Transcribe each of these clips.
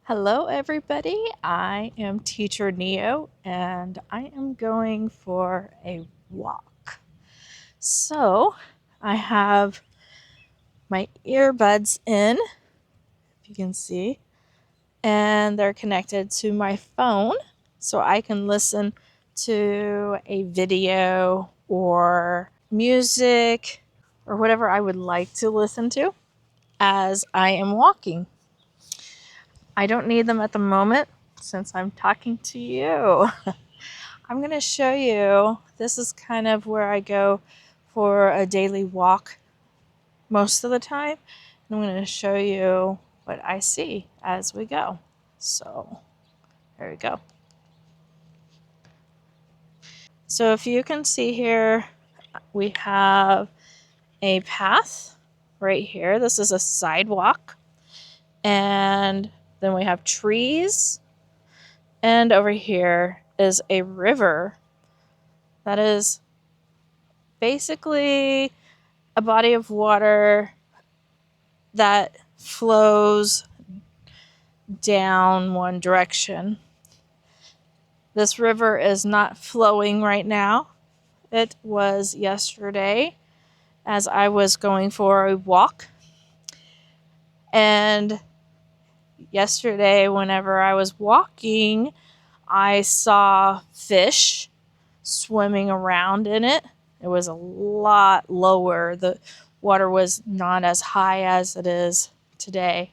Hello everybody, I am Teacher Neo and I am going for a walk. So I have my earbuds in, if you can see, and they're connected to my phone so I can listen to a video or music or whatever I would like to listen to as I am walking. I don't need them at the moment since I'm talking to you. I'm going to show you, this is kind of where I go for a daily walk most of the time. And I'm going to show you what I see as we go. So there we go. So if you can see here, we have a path right here. This is a sidewalk. And then we have trees. And over here is a river that is basically a body of water that flows down one direction. This river is not flowing right now. It was yesterday as I was going for a walk. And yesterday, whenever I was walking, I saw fish swimming around in it. It was a lot lower. The water was not as high as it is today.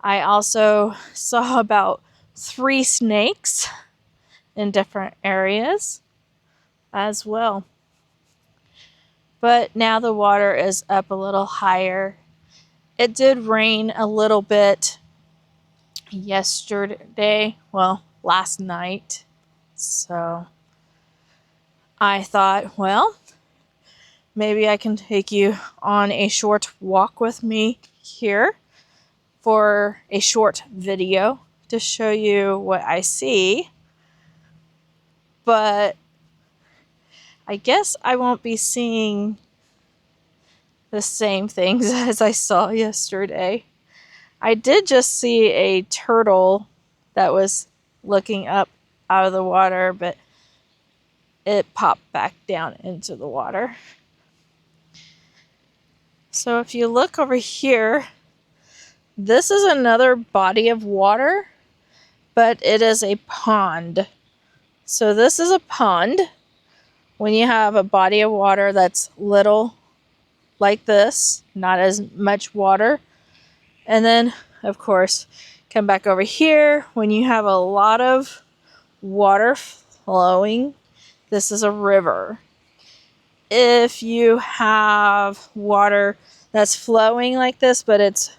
I also saw about 3 snakes in different areas as well. But now the water is up a little higher. It did rain a little bit yesterday, well, last night. So I thought, well, maybe I can take you on a short walk with me here for a short video to show you what I see. But I guess I won't be seeing the same things as I saw yesterday. I did just see a turtle that was looking up out of the water, but it popped back down into the water. So if you look over here, this is another body of water, but it is a pond. So this is a pond. When you have a body of water that's little like this, not as much water. And then, of course, come back over here. When you have a lot of water flowing, this is a river. If you have water that's flowing like this, but it's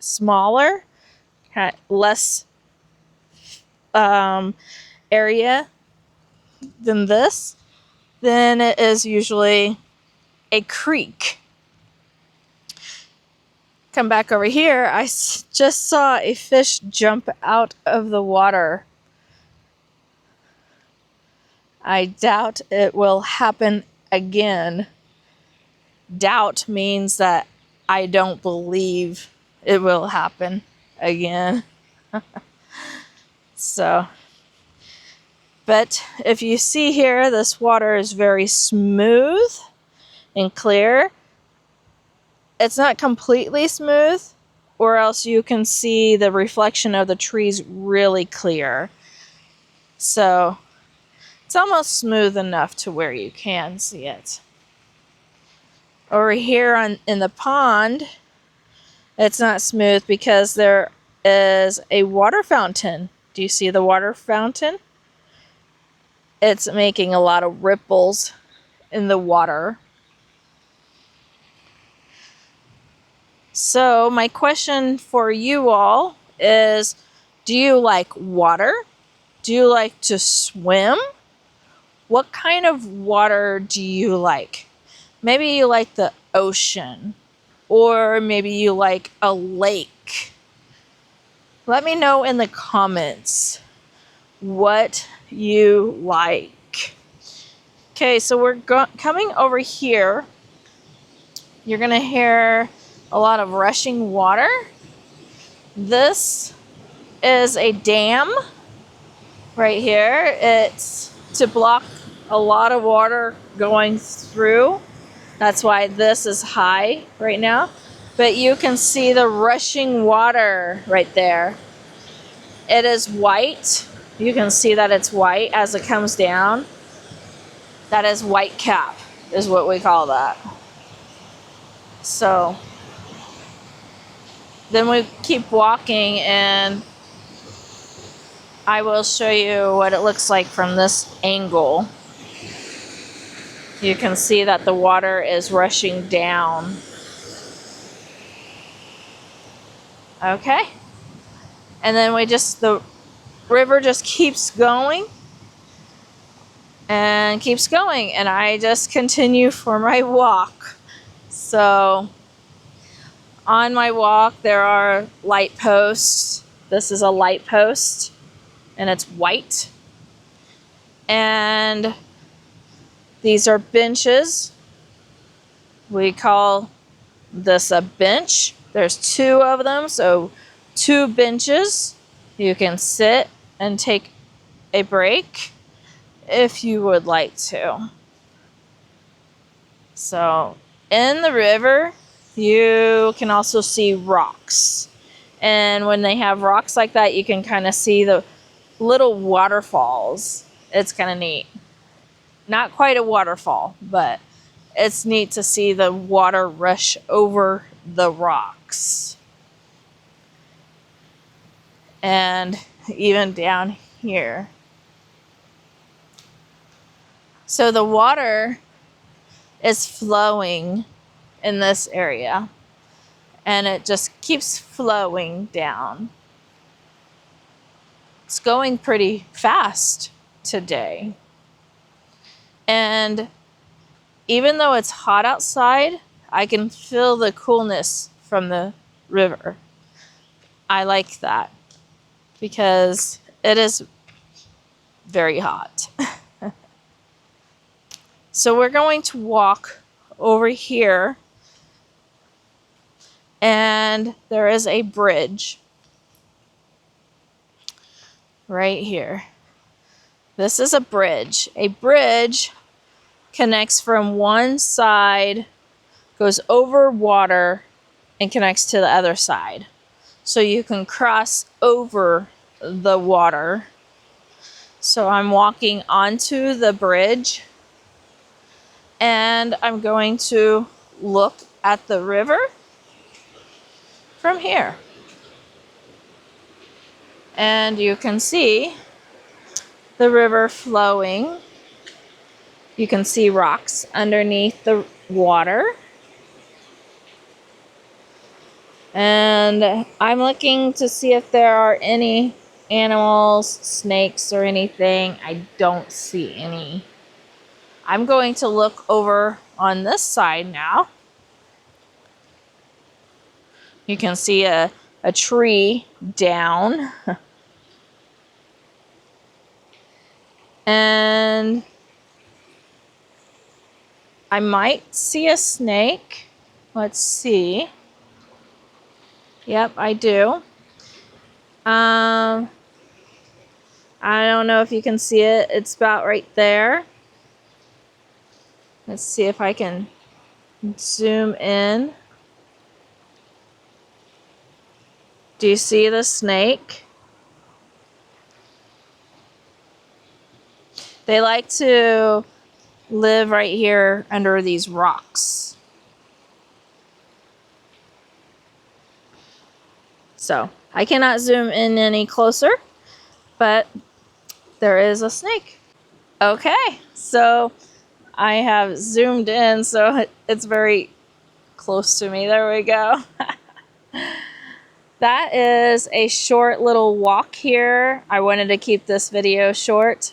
smaller, less area than this, then it is usually a creek. Come back over here, I just saw a fish jump out of the water. I doubt it will happen again. Doubt means that I don't believe it will happen again. So, but if you see here, this water is very smooth and clear. It's not completely smooth, or else you can see the reflection of the trees really clear. So it's almost smooth enough to where you can see it. Over here in the pond, it's not smooth because there is a water fountain. Do you see the water fountain? It's making a lot of ripples in the water. So my question for you all is, do you like water? Do you like to swim? What kind of water do you like? Maybe you like the ocean, or maybe you like a lake. Let me know in the comments what you like. Okay, so we're coming over here. You're going to hear a lot of rushing water. This is a dam right here. It's to block a lot of water going through. That's why this is high right now. But you can see the rushing water right there. It is white. You can see that it's white as it comes down. That is white cap, is what we call that. So then we keep walking, and I will show you what it looks like from this angle. You can see that the water is rushing down. Okay. And then the river just keeps going and keeps going, and I just continue for my walk. So on my walk, there are light posts. This is a light post, and it's white. And these are benches. We call this a bench. There's 2 of them, so 2 benches. You can sit and take a break if you would like to. So in the river, you can also see rocks. And when they have rocks like that, you can kind of see the little waterfalls. It's kind of neat. Not quite a waterfall, but it's neat to see the water rush over the rocks. And even down here. So the water is flowing in this area, and it just keeps flowing down. It's going pretty fast today. And even though it's hot outside, I can feel the coolness from the river. I like that because it is very hot. So we're going to walk over here, and there is a bridge right here. This is a bridge. A bridge connects from one side, goes over water, and connects to the other side. So you can cross over the water. So I'm walking onto the bridge, and I'm going to look at the river from here. And you can see the river flowing. You can see rocks underneath the water. And I'm looking to see if there are any animals, snakes, or anything. I don't see any. I'm going to look over on this side now. You can see a tree down. And I might see a snake. Let's see. Yep, I do. I don't know if you can see it. It's about right there. Let's see if I can zoom in. Do you see the snake? They like to live right here under these rocks. So I cannot zoom in any closer, but there is a snake. Okay, so I have zoomed in, so it's very close to me. There we go. That is a short little walk here. I wanted to keep this video short,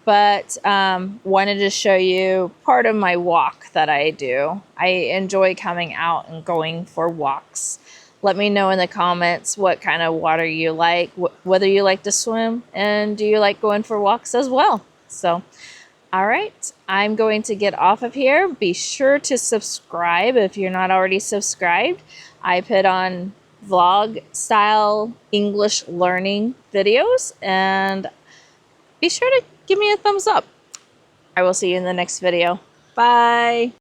but wanted to show you part of my walk that I do. I enjoy coming out and going for walks. Let me know in the comments what kind of water you like, whether you like to swim, and do you like going for walks as well. So, all right, I'm going to get off of here. Be sure to subscribe if you're not already subscribed. I put on vlog style English learning videos, and be sure to give me a thumbs up. I will see you in the next video. Bye.